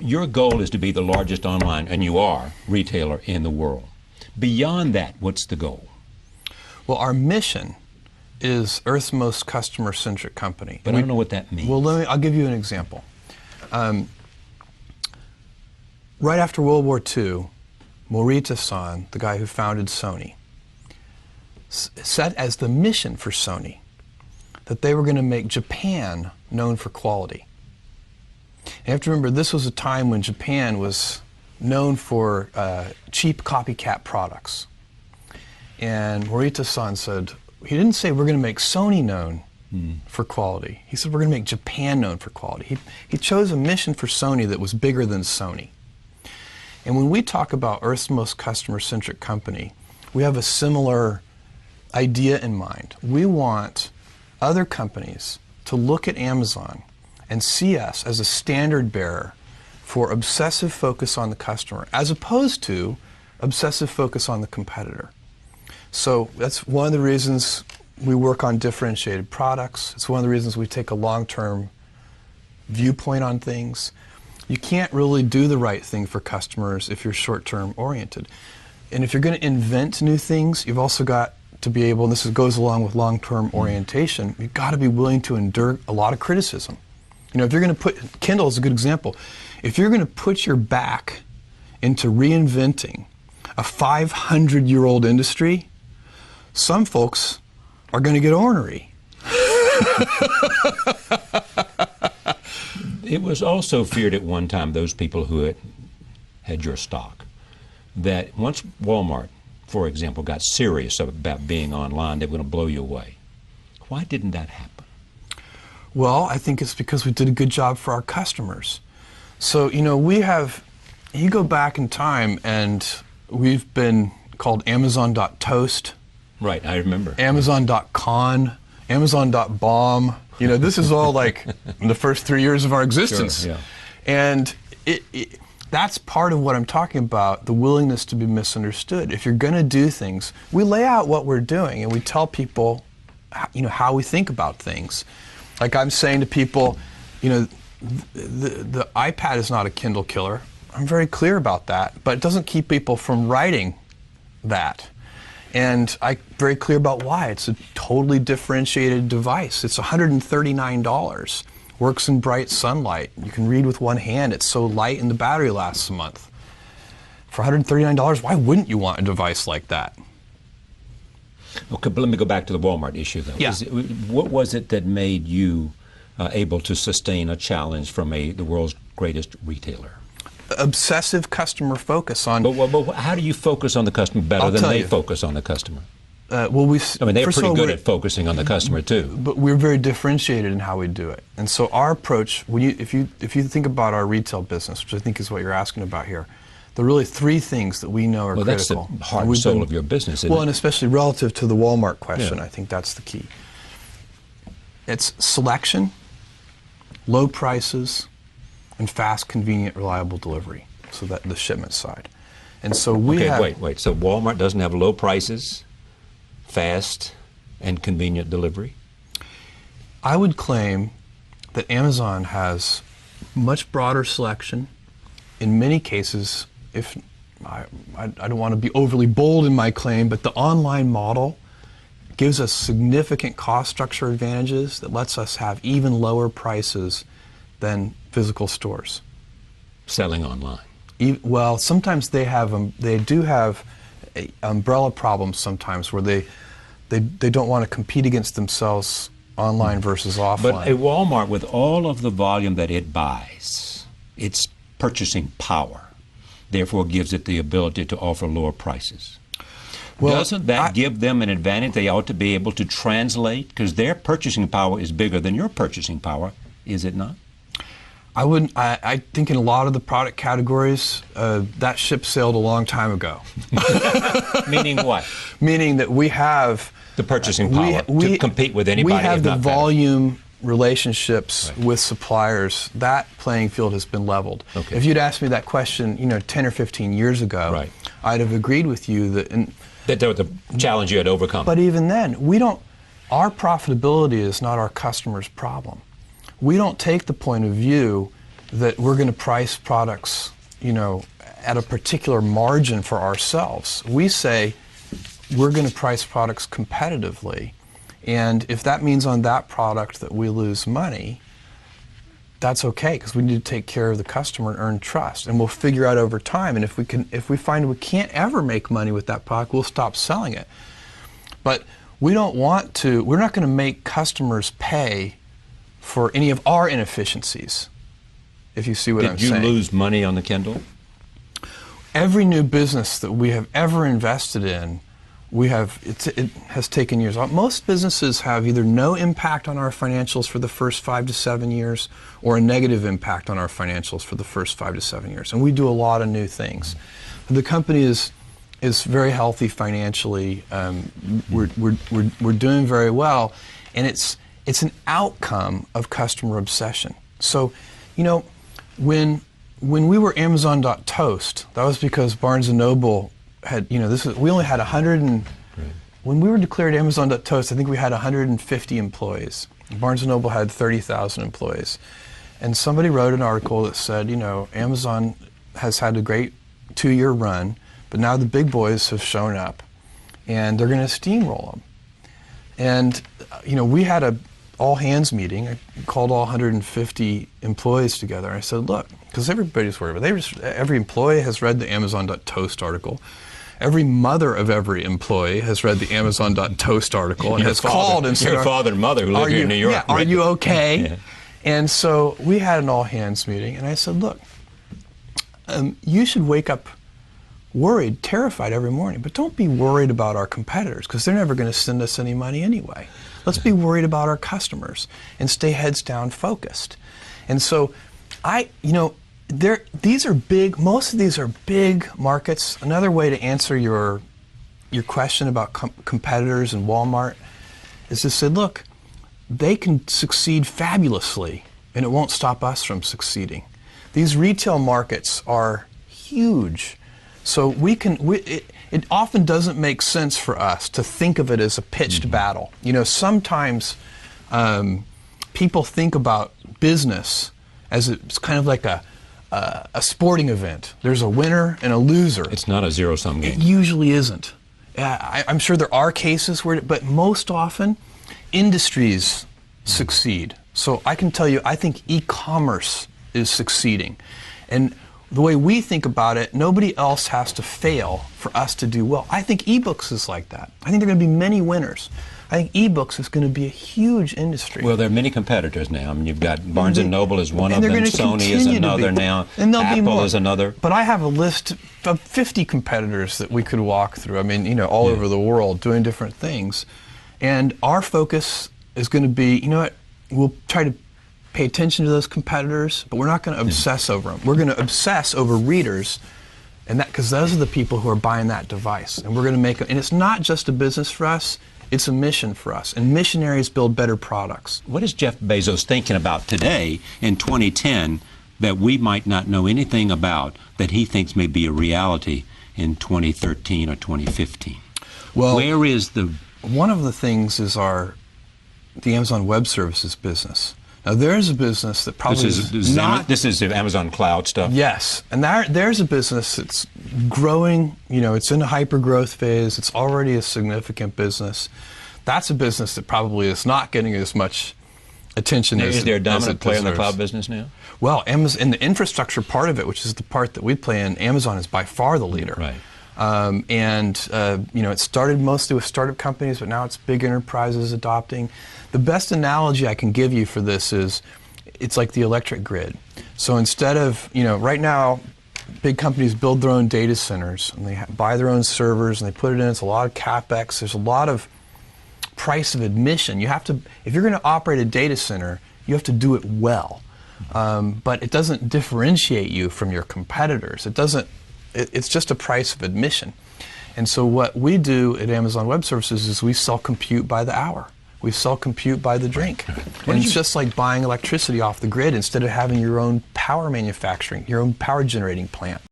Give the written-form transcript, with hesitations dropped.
Your goal is to be the largest online, and you are, retailer in the world. Beyond that, what's the goal? Well, our mission is Earth's most customer-centric company. But I don't know what that means. Well, I'll give you an example. Right after World War II, Morita-san, the guy who founded Sony, set as the mission for Sony that they were going to make Japan known for quality. And you have to remember, this was a time when Japan was known for cheap copycat products. And Morita-san said, he didn't say we're going to make Sony known for quality. He said we're going to make Japan known for quality. He chose a mission for Sony that was bigger than Sony. And when we talk about Earth's most customer-centric company, we have a similar idea in mind. We want other companies to look at Amazon and see us as a standard bearer for obsessive focus on the customer, as opposed to obsessive focus on the competitor. So that's one of the reasons we work on differentiated products. It's one of the reasons we take a long-term viewpoint on things. You can't really do the right thing for customers if you're short-term oriented. And if you're going to invent new things, you've also got to be able, and this goes along with long-term orientation, you've got to be willing to endure a lot of criticism. You know, if you're going to put, Kindle is a good example, if you're going to put your back into reinventing a 500-year-old industry, some folks are going to get ornery. It was also feared at one time, those people who had your stock, that once Walmart, for example, got serious about being online, they were going to blow you away. Why didn't that happen? Well, I think it's because we did a good job for our customers. So, you know, you go back in time and we've been called Amazon.toast. Right, I remember. Amazon.con, Amazon.bomb. You know, this is all like in the first 3 years of our existence. Sure, yeah. And that's part of what I'm talking about, the willingness to be misunderstood. If you're going to do things, we lay out what we're doing and we tell people, you know, how we think about things. Like I'm saying to people, you know, the iPad is not a Kindle killer. I'm very clear about that, but it doesn't keep people from writing that. And I'm very clear about why. It's a totally differentiated device. It's $139. Works in bright sunlight. You can read with one hand. It's so light and the battery lasts a month. For $139, why wouldn't you want a device like that? Okay, but let me go back to the Walmart issue, though. Yeah. What was it that made you able to sustain a challenge from the world's greatest retailer? Obsessive customer focus on... But how do you focus on the customer better than they focus on the customer? Well, I mean, they're pretty good at focusing on the customer, too. But we're very differentiated in how we do it. And so our approach, if you think about our retail business, which I think is what you're asking about here, there are really three things that we know are critical. That's the heart and soul of your business, isn't it? Well, and especially relative to the Walmart question, yeah. I think that's the key. It's selection, low prices, and fast, convenient, reliable delivery. So that the shipment side. And so we have... Wait. So Walmart doesn't have low prices, fast, and convenient delivery? I would claim that Amazon has much broader selection. In many cases, if I don't want to be overly bold in my claim, but the online model gives us significant cost structure advantages that lets us have even lower prices than physical stores. Selling online? Well, sometimes they do have umbrella problems sometimes where they don't want to compete against themselves online versus offline. But a Walmart, with all of the volume that it buys, its purchasing power, therefore gives it the ability to offer lower prices. Well, doesn't that give them an advantage they ought to be able to translate? Because their purchasing power is bigger than your purchasing power, is it not? I wouldn't. I think in a lot of the product categories, that ship sailed a long time ago. Meaning what? Meaning that we have the purchasing power to compete with anybody. We have the better. Volume relationships with suppliers. That playing field has been leveled. Okay. If you'd asked me that question, 10 or 15 years ago, I'd have agreed with you that that was the challenge you had overcome. But even then, our profitability is not our customer's problem. We don't take the point of view that we're going to price products, at a particular margin for ourselves. We say we're going to price products competitively, and if that means on that product that we lose money, that's okay, because we need to take care of the customer and earn trust, and we'll figure out over time. And if we find we can't ever make money with that product, we'll stop selling it. But we're not going to make customers pay for any of our inefficiencies, if you see what I'm saying. Did you lose money on the Kindle? Every new business that we have ever invested in, it has taken years. Most businesses have either no impact on our financials for the first 5 to 7 years, or a negative impact on our financials for the first 5 to 7 years. And we do a lot of new things. The company is very healthy financially. We're doing very well, and it's an outcome of customer obsession. So, when we were Amazon.toast, that was because Barnes & Noble had, we only had 100 and, right. When we were declared Amazon.toast, I think we had 150 employees. Barnes & Noble had 30,000 employees. And somebody wrote an article that said, Amazon has had a great 2-year run, but now the big boys have shown up, and they're going to steamroll them. And, we had a all-hands meeting. I called all 150 employees together, and I said, look, because everybody's worried, but every employee has read the Amazon.toast article. Every mother of every employee has read the Amazon.toast article and has called and said, your father and mother who live here in New York. Yeah, are you okay? Yeah. And so we had an all-hands meeting, and I said, look, you should wake up worried, terrified every morning, but don't be worried about our competitors, because they're never going to send us any money anyway. Let's be worried about our customers and stay heads down focused. And so these are big, most of these are big markets. Another way to answer your question about competitors and Walmart is to say, look, they can succeed fabulously, and it won't stop us from succeeding. These retail markets are huge. So it often doesn't make sense for us to think of it as a pitched battle. Sometimes people think about business as it's kind of like a sporting event. There's a winner and a loser. It's not a zero-sum game. It usually isn't. I'm sure there are cases where, but most often, industries succeed. So I can tell you, I think e-commerce is succeeding. And the way we think about it, nobody else has to fail for us to do well. I think ebooks is like that. I think there are going to be many winners. I think ebooks is going to be a huge industry. Well, there are many competitors now. I mean, you've got Barnes & Noble is one of them, Sony is another now, and Apple is another. But I have a list of 50 competitors that we could walk through. I mean, all over the world doing different things. And our focus is going to be, we'll try to pay attention to those competitors, but we're not going to obsess over them. We're going to obsess over readers, and because those are the people who are buying that device. And we're going to make it, and it's not just a business for us, it's a mission for us. And missionaries build better products. What is Jeff Bezos thinking about today in 2010 that we might not know anything about that he thinks may be a reality in 2013 or 2015? Well, where is one of the things is the Amazon Web Services business. Now, there's a business that probably this is the Amazon Cloud stuff? Yes. And there's a business that's growing. It's in a hyper-growth phase. It's already a significant business. That's a business that probably is not getting as much attention as it deserves. Is there a dominant player in the cloud business now? Well, Amazon, in the infrastructure part of it, which is the part that we play in, Amazon is by far the leader. Right. It started mostly with startup companies, but now it's big enterprises adopting. The best analogy I can give you for this is, it's like the electric grid. So instead of, right now, big companies build their own data centers, and they buy their own servers, and they put it in. It's a lot of CapEx. There's a lot of price of admission. You have to, if you're going to operate a data center, you have to do it well. But it doesn't differentiate you from your competitors. It's just a price of admission. And so what we do at Amazon Web Services is we sell compute by the hour. We sell compute by the drink. And it's just like buying electricity off the grid instead of having your own power manufacturing, your own power generating plant.